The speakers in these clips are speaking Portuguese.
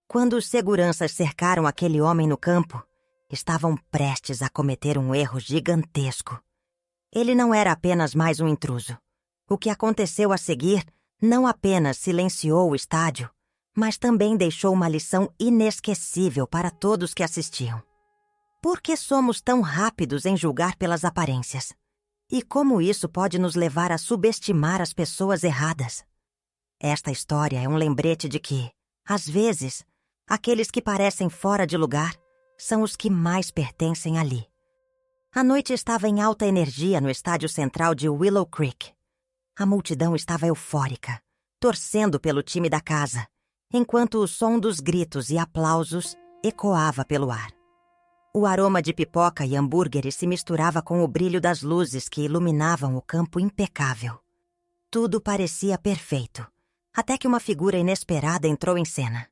Quando os seguranças cercaram aquele homem no campo, estavam prestes a cometer um erro gigantesco. Ele não era apenas mais um intruso. O que aconteceu a seguir não apenas silenciou o estádio, mas também deixou uma lição inesquecível para todos que assistiam. Por que somos tão rápidos em julgar pelas aparências? E como isso pode nos levar a subestimar as pessoas erradas? Esta história é um lembrete de que, às vezes, aqueles que parecem fora de lugar são os que mais pertencem ali. A noite estava em alta energia no estádio central de Willow Creek. A multidão estava eufórica, torcendo pelo time da casa, enquanto o som dos gritos e aplausos ecoava pelo ar. O aroma de pipoca e hambúrgueres se misturava com o brilho das luzes que iluminavam o campo impecável. Tudo parecia perfeito, até que uma figura inesperada entrou em cena.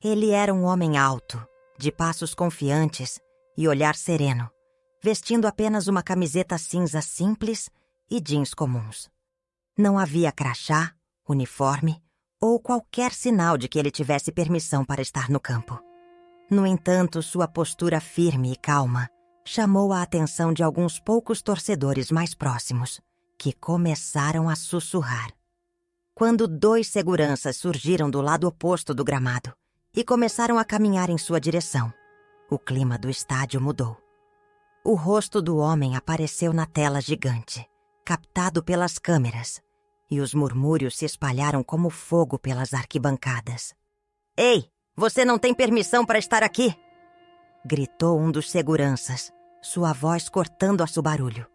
Ele era um homem alto, de passos confiantes e olhar sereno, vestindo apenas uma camiseta cinza simples e jeans comuns. Não havia crachá, uniforme ou qualquer sinal de que ele tivesse permissão para estar no campo. No entanto, sua postura firme e calma chamou a atenção de alguns poucos torcedores mais próximos, que começaram a sussurrar. Quando 2 seguranças surgiram do lado oposto do gramado e começaram a caminhar em sua direção, o clima do estádio mudou. O rosto do homem apareceu na tela gigante, captado pelas câmeras, e os murmúrios se espalharam como fogo pelas arquibancadas. "Ei, você não tem permissão para estar aqui!" gritou um dos seguranças, sua voz cortando-se o barulho.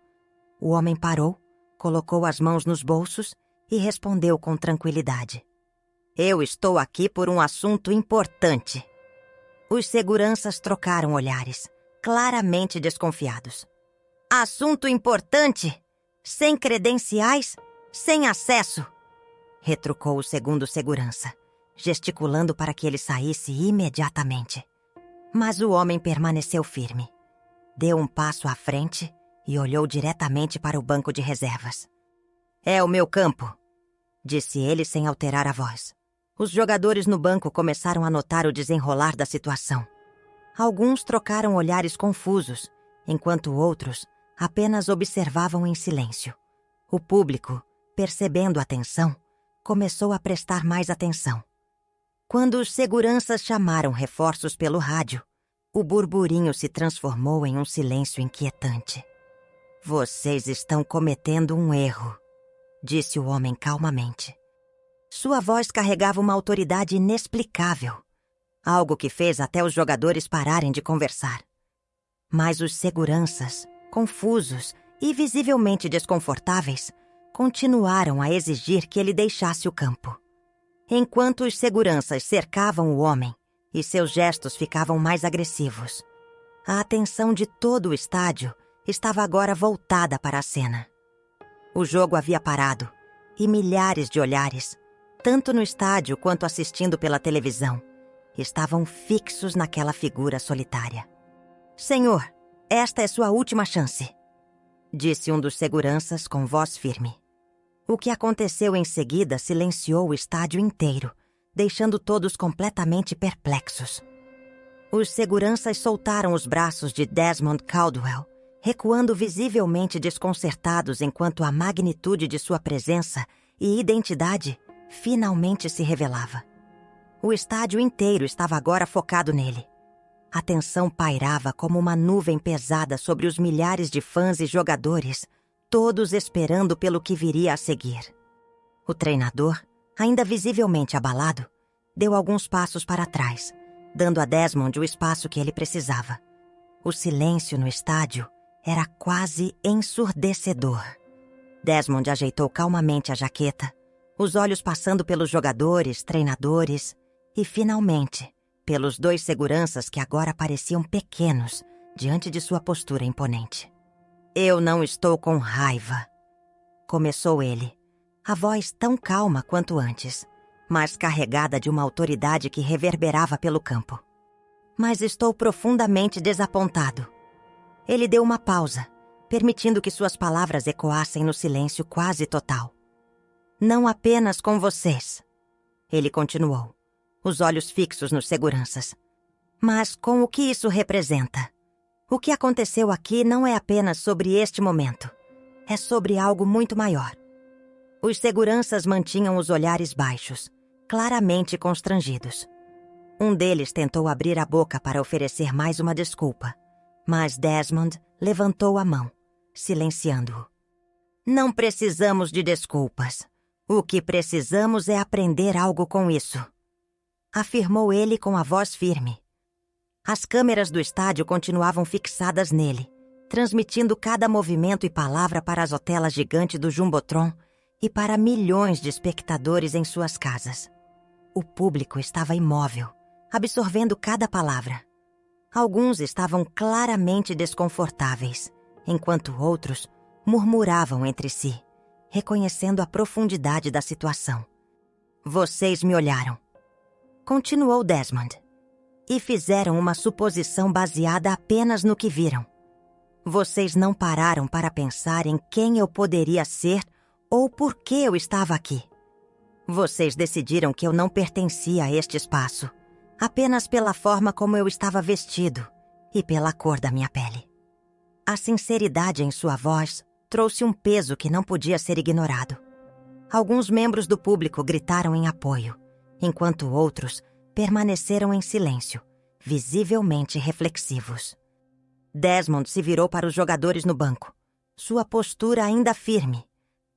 O homem parou, colocou as mãos nos bolsos e respondeu com tranquilidade. "Eu estou aqui por um assunto importante." Os seguranças trocaram olhares, claramente desconfiados. "Assunto importante? Sem credenciais? Sem acesso?" retrucou o segundo segurança, gesticulando para que ele saísse imediatamente. Mas o homem permaneceu firme. Deu um passo à frente e olhou diretamente para o banco de reservas. "É o meu campo", disse ele sem alterar a voz. Os jogadores no banco começaram a notar o desenrolar da situação. Alguns trocaram olhares confusos, enquanto outros apenas observavam em silêncio. O público, percebendo a tensão, começou a prestar mais atenção. Quando os seguranças chamaram reforços pelo rádio, o burburinho se transformou em um silêncio inquietante. "Vocês estão cometendo um erro", disse o homem calmamente. Sua voz carregava uma autoridade inexplicável, algo que fez até os jogadores pararem de conversar. Mas os seguranças, confusos e visivelmente desconfortáveis, continuaram a exigir que ele deixasse o campo. Enquanto os seguranças cercavam o homem e seus gestos ficavam mais agressivos, a atenção de todo o estádio estava agora voltada para a cena. O jogo havia parado e milhares de olhares, tanto no estádio quanto assistindo pela televisão, estavam fixos naquela figura solitária. "Senhor, esta é sua última chance", disse um dos seguranças com voz firme. O que aconteceu em seguida silenciou o estádio inteiro, deixando todos completamente perplexos. Os seguranças soltaram os braços de Desmond Caldwell, recuando visivelmente desconcertados enquanto a magnitude de sua presença e identidade finalmente se revelava. O estádio inteiro estava agora focado nele. A tensão pairava como uma nuvem pesada sobre os milhares de fãs e jogadores, todos esperando pelo que viria a seguir. O treinador, ainda visivelmente abalado, deu alguns passos para trás, dando a Desmond o espaço que ele precisava. O silêncio no estádio era quase ensurdecedor. Desmond ajeitou calmamente a jaqueta, os olhos passando pelos jogadores, treinadores e, finalmente, pelos 2 seguranças que agora pareciam pequenos diante de sua postura imponente. "Eu não estou com raiva", começou ele, a voz tão calma quanto antes, mas carregada de uma autoridade que reverberava pelo campo. "Mas estou profundamente desapontado." Ele deu uma pausa, permitindo que suas palavras ecoassem no silêncio quase total. "Não apenas com vocês", ele continuou, os olhos fixos nos seguranças. Mas com o que isso representa? O que aconteceu aqui não é apenas sobre este momento. É sobre algo muito maior. Os seguranças mantinham os olhares baixos, claramente constrangidos. Um deles tentou abrir a boca para oferecer mais uma desculpa, mas Desmond levantou a mão, silenciando-o. Não precisamos de desculpas. O que precisamos é aprender algo com isso, afirmou ele com a voz firme. As câmeras do estádio continuavam fixadas nele, transmitindo cada movimento e palavra para as hotelas gigantes do Jumbotron e para milhões de espectadores em suas casas. O público estava imóvel, absorvendo cada palavra. Alguns estavam claramente desconfortáveis, enquanto outros murmuravam entre si, reconhecendo a profundidade da situação. Vocês me olharam, continuou Desmond, e fizeram uma suposição baseada apenas no que viram. Vocês não pararam para pensar em quem eu poderia ser ou por que eu estava aqui. Vocês decidiram que eu não pertencia a este espaço, apenas pela forma como eu estava vestido e pela cor da minha pele. A sinceridade em sua voz trouxe um peso que não podia ser ignorado. Alguns membros do público gritaram em apoio, enquanto outros permaneceram em silêncio, visivelmente reflexivos. Desmond se virou para os jogadores no banco, sua postura ainda firme,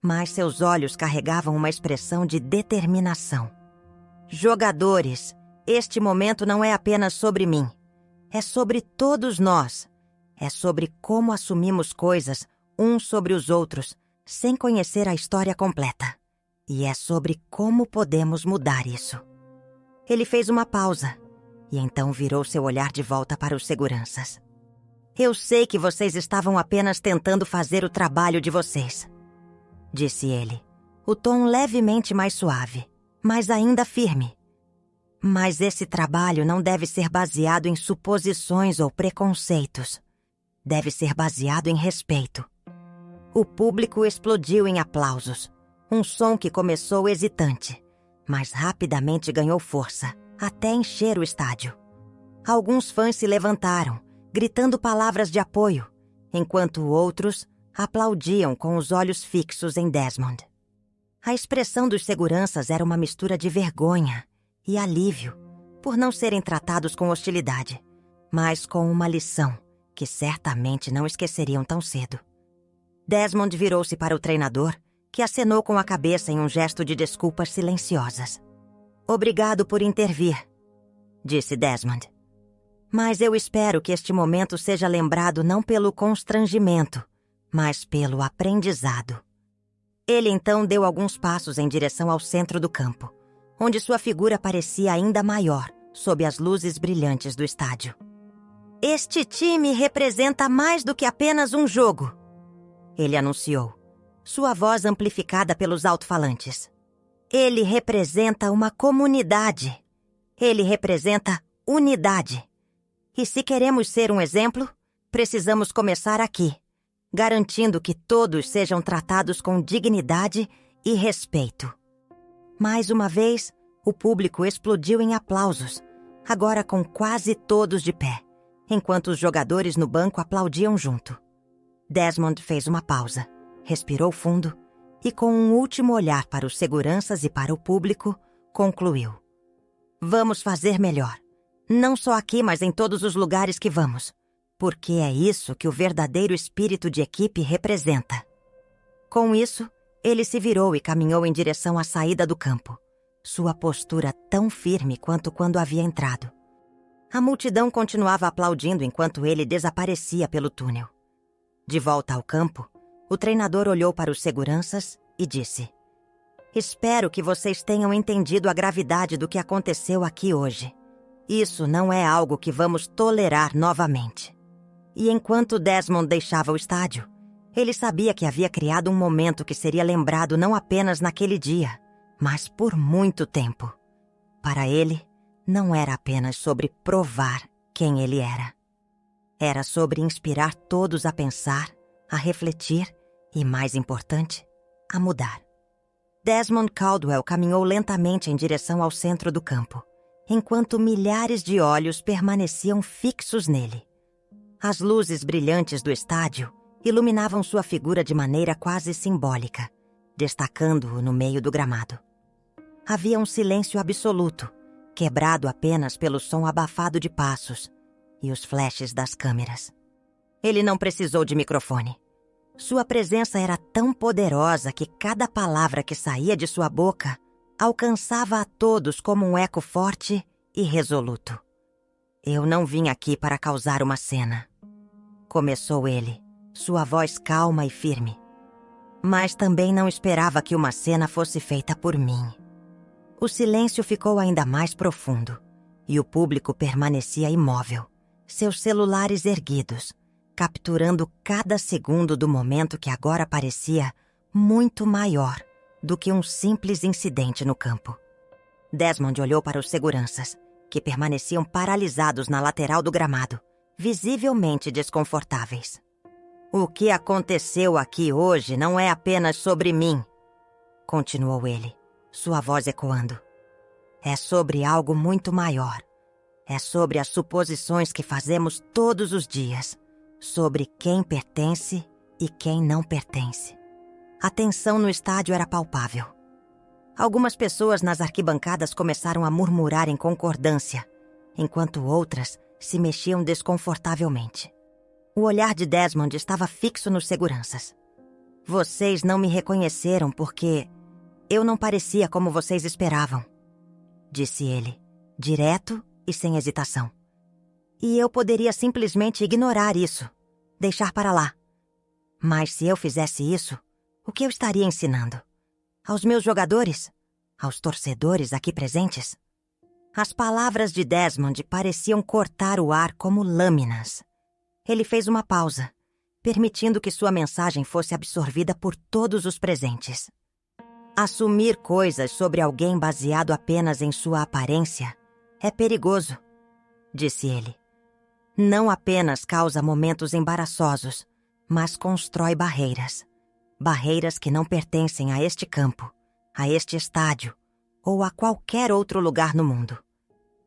mas seus olhos carregavam uma expressão de determinação. Jogadores, este momento não é apenas sobre mim. É sobre todos nós. É sobre como assumimos coisas uns sobre os outros, sem conhecer a história completa. E é sobre como podemos mudar isso. Ele fez uma pausa, e então virou seu olhar de volta para os seguranças. Eu sei que vocês estavam apenas tentando fazer o trabalho de vocês, disse ele, o tom levemente mais suave, mas ainda firme. Mas esse trabalho não deve ser baseado em suposições ou preconceitos. Deve ser baseado em respeito. O público explodiu em aplausos, um som que começou hesitante, mas rapidamente ganhou força, até encher o estádio. Alguns fãs se levantaram, gritando palavras de apoio, enquanto outros aplaudiam com os olhos fixos em Desmond. A expressão dos seguranças era uma mistura de vergonha e alívio por não serem tratados com hostilidade, mas com uma lição que certamente não esqueceriam tão cedo. Desmond virou-se para o treinador, que acenou com a cabeça em um gesto de desculpas silenciosas. Obrigado por intervir, disse Desmond. Mas eu espero que este momento seja lembrado não pelo constrangimento, mas pelo aprendizado. Ele então deu alguns passos em direção ao centro do campo, onde sua figura parecia ainda maior sob as luzes brilhantes do estádio. Este time representa mais do que apenas um jogo, ele anunciou, sua voz amplificada pelos alto-falantes. Ele representa uma comunidade. Ele representa unidade. E se queremos ser um exemplo, precisamos começar aqui, garantindo que todos sejam tratados com dignidade e respeito. Mais uma vez, o público explodiu em aplausos, agora com quase todos de pé, enquanto os jogadores no banco aplaudiam junto. Desmond fez uma pausa, respirou fundo e, com um último olhar para os seguranças e para o público, concluiu. Vamos fazer melhor. Não só aqui, mas em todos os lugares que vamos. Porque é isso que o verdadeiro espírito de equipe representa. Com isso, ele se virou e caminhou em direção à saída do campo. Sua postura tão firme quanto quando havia entrado. A multidão continuava aplaudindo enquanto ele desaparecia pelo túnel. De volta ao campo, o treinador olhou para os seguranças e disse: Espero que vocês tenham entendido a gravidade do que aconteceu aqui hoje. Isso não é algo que vamos tolerar novamente. E enquanto Desmond deixava o estádio, ele sabia que havia criado um momento que seria lembrado não apenas naquele dia, mas por muito tempo. Para ele, não era apenas sobre provar quem ele era. Era sobre inspirar todos a pensar, a refletir e, mais importante, a mudar. Desmond Caldwell caminhou lentamente em direção ao centro do campo, enquanto milhares de olhos permaneciam fixos nele. As luzes brilhantes do estádio iluminavam sua figura de maneira quase simbólica, destacando-o no meio do gramado. Havia um silêncio absoluto, quebrado apenas pelo som abafado de passos e os flashes das câmeras. Ele não precisou de microfone. Sua presença era tão poderosa que cada palavra que saía de sua boca alcançava a todos como um eco forte e resoluto. Eu não vim aqui para causar uma cena, começou ele, sua voz calma e firme. Mas também não esperava que uma cena fosse feita por mim. O silêncio ficou ainda mais profundo e o público permanecia imóvel, seus celulares erguidos, capturando cada segundo do momento que agora parecia muito maior do que um simples incidente no campo. Desmond olhou para os seguranças, que permaneciam paralisados na lateral do gramado, visivelmente desconfortáveis. O que aconteceu aqui hoje não é apenas sobre mim, continuou ele, sua voz ecoando. É sobre algo muito maior. É sobre as suposições que fazemos todos os dias, sobre quem pertence e quem não pertence. A tensão no estádio era palpável. Algumas pessoas nas arquibancadas começaram a murmurar em concordância, enquanto outras se mexiam desconfortavelmente. O olhar de Desmond estava fixo nos seguranças. Vocês não me reconheceram porque eu não parecia como vocês esperavam, disse ele, direto e sem hesitação. E eu poderia simplesmente ignorar isso, deixar para lá. Mas se eu fizesse isso, o que eu estaria ensinando? Aos meus jogadores? Aos torcedores aqui presentes? As palavras de Desmond pareciam cortar o ar como lâminas. Ele fez uma pausa, permitindo que sua mensagem fosse absorvida por todos os presentes. Assumir coisas sobre alguém baseado apenas em sua aparência é perigoso, disse ele. Não apenas causa momentos embaraçosos, mas constrói barreiras. Barreiras que não pertencem a este campo, a este estádio ou a qualquer outro lugar no mundo.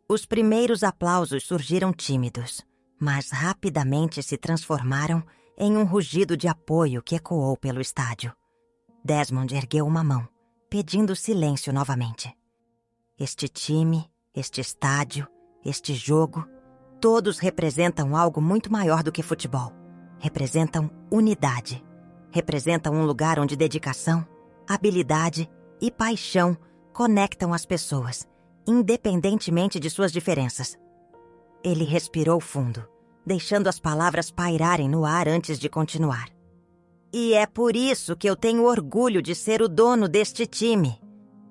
Os primeiros aplausos surgiram tímidos, mas rapidamente se transformaram em um rugido de apoio que ecoou pelo estádio. Desmond ergueu uma mão, pedindo silêncio novamente. Este time, este estádio, este jogo, todos representam algo muito maior do que futebol. Representam unidade. Representam um lugar onde dedicação, habilidade e paixão conectam as pessoas, independentemente de suas diferenças. Ele respirou fundo, deixando as palavras pairarem no ar antes de continuar. E é por isso que eu tenho orgulho de ser o dono deste time.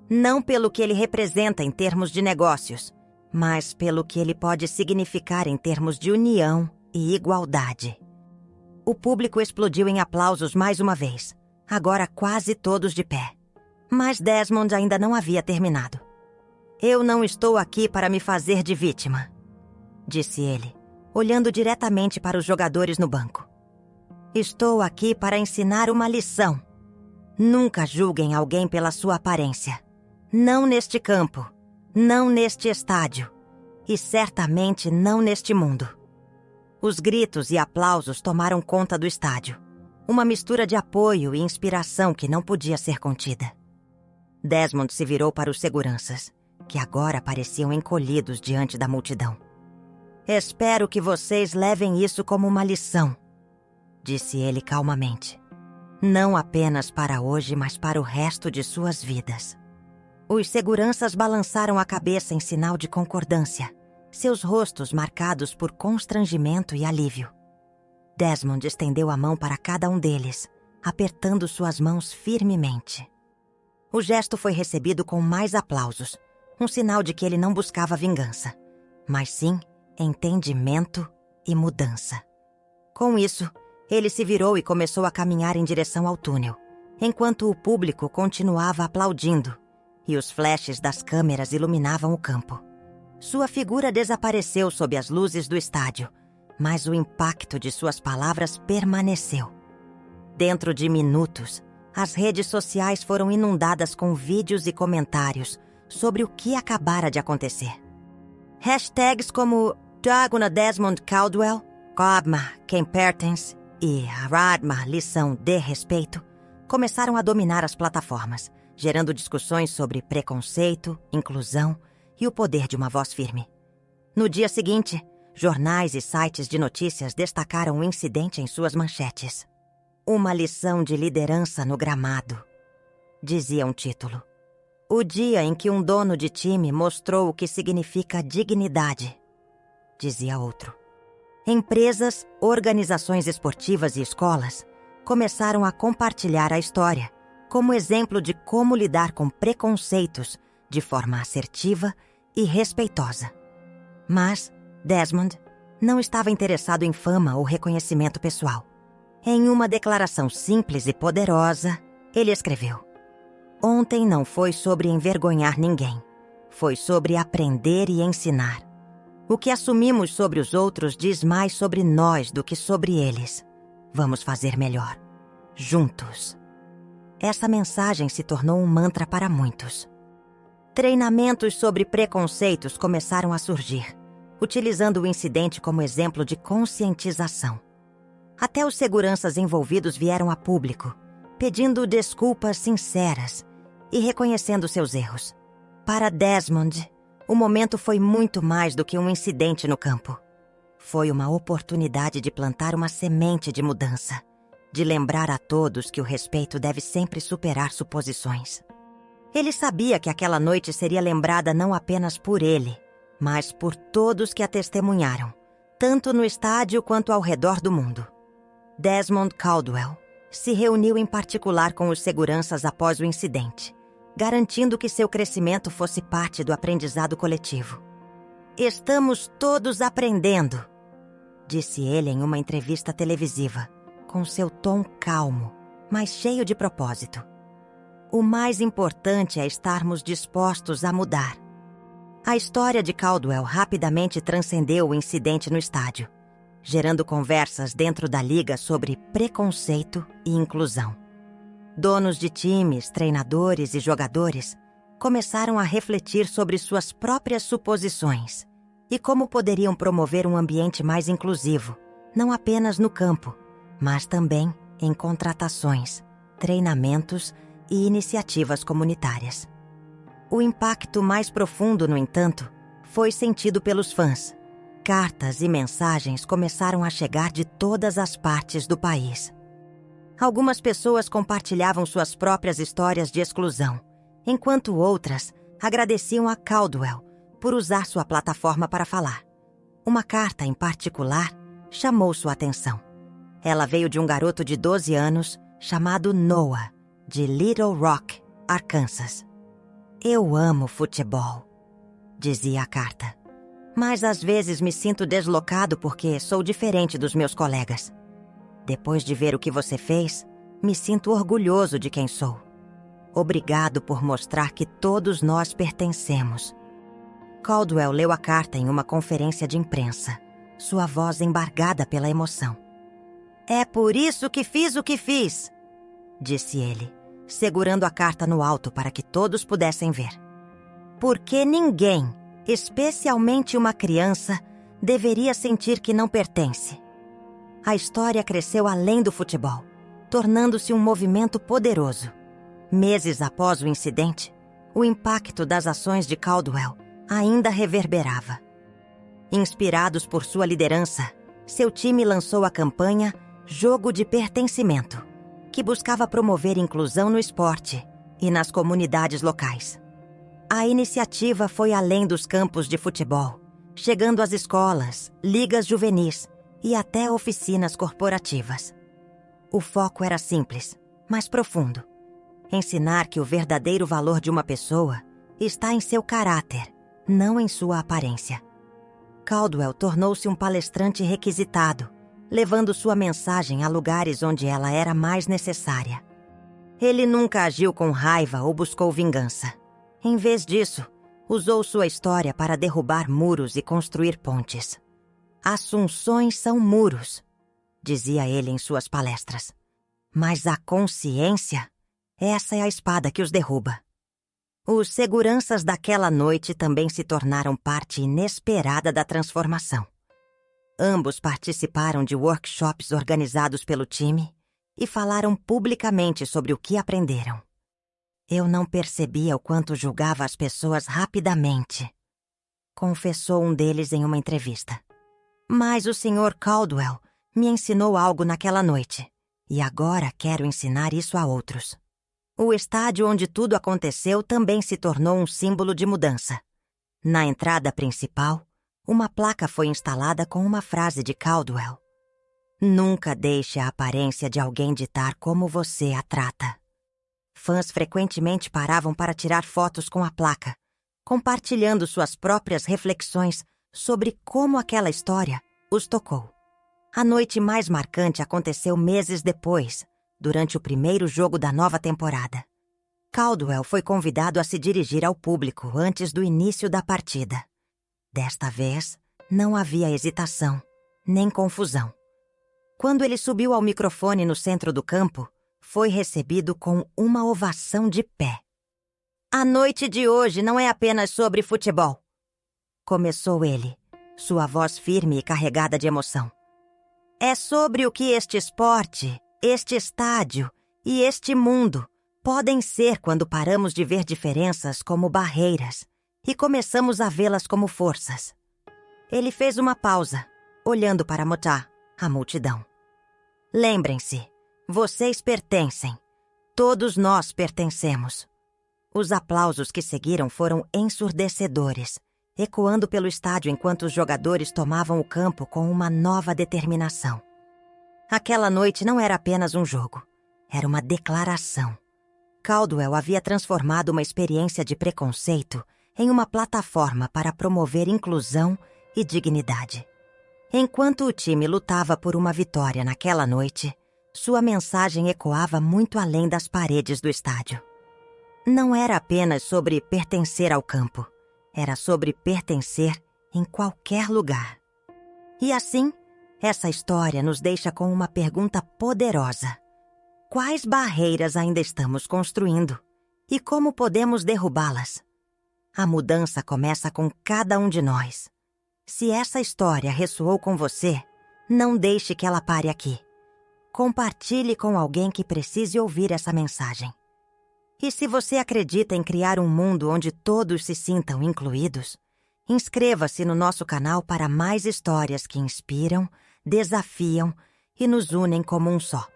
Não pelo que ele representa em termos de negócios, mas pelo que ele pode significar em termos de união e igualdade. O público explodiu em aplausos mais uma vez, agora quase todos de pé. Mas Desmond ainda não havia terminado. Eu não estou aqui para me fazer de vítima, disse ele, olhando diretamente para os jogadores no banco. Estou aqui para ensinar uma lição. Nunca julguem alguém pela sua aparência. Não neste campo, não neste estádio e certamente não neste mundo. Os gritos e aplausos tomaram conta do estádio, uma mistura de apoio e inspiração que não podia ser contida. Desmond se virou para os seguranças, que agora pareciam encolhidos diante da multidão. Espero que vocês levem isso como uma lição, disse ele calmamente. Não apenas para hoje, mas para o resto de suas vidas. Os seguranças balançaram a cabeça em sinal de concordância, seus rostos marcados por constrangimento e alívio. Desmond estendeu a mão para cada um deles, apertando suas mãos firmemente. O gesto foi recebido com mais aplausos, um sinal de que ele não buscava vingança, mas sim entendimento e mudança. Com isso, ele se virou e começou a caminhar em direção ao túnel, enquanto o público continuava aplaudindo e os flashes das câmeras iluminavam o campo. Sua figura desapareceu sob as luzes do estádio, mas o impacto de suas palavras permaneceu. Dentro de minutos, as redes sociais foram inundadas com vídeos e comentários sobre o que acabara de acontecer. Hashtags como Diagonal Desmond Caldwell, Cobma, quem pertence e Radma, lição de respeito, começaram a dominar as plataformas, gerando discussões sobre preconceito, inclusão e o poder de uma voz firme. No dia seguinte, jornais e sites de notícias destacaram o incidente em suas manchetes. Uma lição de liderança no gramado, dizia um título. O dia em que um dono de time mostrou o que significa dignidade, dizia outro. Empresas, organizações esportivas e escolas começaram a compartilhar a história como exemplo de como lidar com preconceitos de forma assertiva e respeitosa. Mas Desmond não estava interessado em fama ou reconhecimento pessoal. Em uma declaração simples e poderosa, ele escreveu: Ontem não foi sobre envergonhar ninguém. Foi sobre aprender e ensinar. O que assumimos sobre os outros diz mais sobre nós do que sobre eles. Vamos fazer melhor. Juntos. Essa mensagem se tornou um mantra para muitos. Treinamentos sobre preconceitos começaram a surgir, utilizando o incidente como exemplo de conscientização. Até os seguranças envolvidos vieram a público, pedindo desculpas sinceras e reconhecendo seus erros. Para Desmond, o momento foi muito mais do que um incidente no campo. Foi uma oportunidade de plantar uma semente de mudança, de lembrar a todos que o respeito deve sempre superar suposições. Ele sabia que aquela noite seria lembrada não apenas por ele, mas por todos que a testemunharam, tanto no estádio quanto ao redor do mundo. Desmond Caldwell se reuniu em particular com os seguranças após o incidente, garantindo que seu crescimento fosse parte do aprendizado coletivo. Estamos todos aprendendo, disse ele em uma entrevista televisiva, com seu tom calmo, mas cheio de propósito. O mais importante é estarmos dispostos a mudar. A história de Caldwell rapidamente transcendeu o incidente no estádio, gerando conversas dentro da liga sobre preconceito e inclusão. Donos de times, treinadores e jogadores começaram a refletir sobre suas próprias suposições e como poderiam promover um ambiente mais inclusivo, não apenas no campo, mas também em contratações, treinamentos e iniciativas comunitárias. O impacto mais profundo, no entanto, foi sentido pelos fãs. Cartas e mensagens começaram a chegar de todas as partes do país. Algumas pessoas compartilhavam suas próprias histórias de exclusão, enquanto outras agradeciam a Caldwell por usar sua plataforma para falar. Uma carta, em particular, chamou sua atenção. Ela veio de um garoto de 12 anos chamado Noah, de Little Rock, Arkansas. Eu amo futebol, dizia a carta, mas às vezes me sinto deslocado porque sou diferente dos meus colegas. Depois de ver o que você fez, me sinto orgulhoso de quem sou. Obrigado por mostrar que todos nós pertencemos. Caldwell leu a carta em uma conferência de imprensa, sua voz embargada pela emoção. É por isso que fiz o que fiz, disse ele, segurando a carta no alto para que todos pudessem ver. Porque ninguém, especialmente uma criança, deveria sentir que não pertence. A história cresceu além do futebol, tornando-se um movimento poderoso. Meses após o incidente, o impacto das ações de Caldwell ainda reverberava. Inspirados por sua liderança, seu time lançou a campanha Jogo de Pertencimento, que buscava promover inclusão no esporte e nas comunidades locais. A iniciativa foi além dos campos de futebol, chegando às escolas, ligas juvenis e até oficinas corporativas. O foco era simples, mas profundo. Ensinar que o verdadeiro valor de uma pessoa está em seu caráter, não em sua aparência. Caldwell tornou-se um palestrante requisitado, levando sua mensagem a lugares onde ela era mais necessária. Ele nunca agiu com raiva ou buscou vingança. Em vez disso, usou sua história para derrubar muros e construir pontes. Assunções são muros, dizia ele em suas palestras. Mas a consciência, essa é a espada que os derruba. Os seguranças daquela noite também se tornaram parte inesperada da transformação. Ambos participaram de workshops organizados pelo time e falaram publicamente sobre o que aprenderam. Eu não percebia o quanto julgava as pessoas rapidamente, confessou um deles em uma entrevista. Mas o Sr. Caldwell me ensinou algo naquela noite, e agora quero ensinar isso a outros. O estádio onde tudo aconteceu também se tornou um símbolo de mudança. Na entrada principal, uma placa foi instalada com uma frase de Caldwell: "Nunca deixe a aparência de alguém ditar como você a trata." Fãs frequentemente paravam para tirar fotos com a placa, compartilhando suas próprias reflexões sobre como aquela história os tocou. A noite mais marcante aconteceu meses depois, durante o primeiro jogo da nova temporada. Caldwell foi convidado a se dirigir ao público antes do início da partida. Desta vez, não havia hesitação, nem confusão. Quando ele subiu ao microfone no centro do campo, foi recebido com uma ovação de pé. "A noite de hoje não é apenas sobre futebol", começou ele, sua voz firme e carregada de emoção. "É sobre o que este esporte, este estádio e este mundo podem ser quando paramos de ver diferenças como barreiras e começamos a vê-las como forças." Ele fez uma pausa, olhando para Motá, a multidão. "Lembrem-se, vocês pertencem. Todos nós pertencemos." Os aplausos que seguiram foram ensurdecedores, ecoando pelo estádio enquanto os jogadores tomavam o campo com uma nova determinação. Aquela noite não era apenas um jogo, era uma declaração. Caldwell havia transformado uma experiência de preconceito em uma plataforma para promover inclusão e dignidade. Enquanto o time lutava por uma vitória naquela noite, sua mensagem ecoava muito além das paredes do estádio. Não era apenas sobre pertencer ao campo, era sobre pertencer em qualquer lugar. E assim, essa história nos deixa com uma pergunta poderosa: quais barreiras ainda estamos construindo? E como podemos derrubá-las? A mudança começa com cada um de nós. Se essa história ressoou com você, não deixe que ela pare aqui. Compartilhe com alguém que precise ouvir essa mensagem. E se você acredita em criar um mundo onde todos se sintam incluídos, inscreva-se no nosso canal para mais histórias que inspiram, desafiam e nos unem como um só.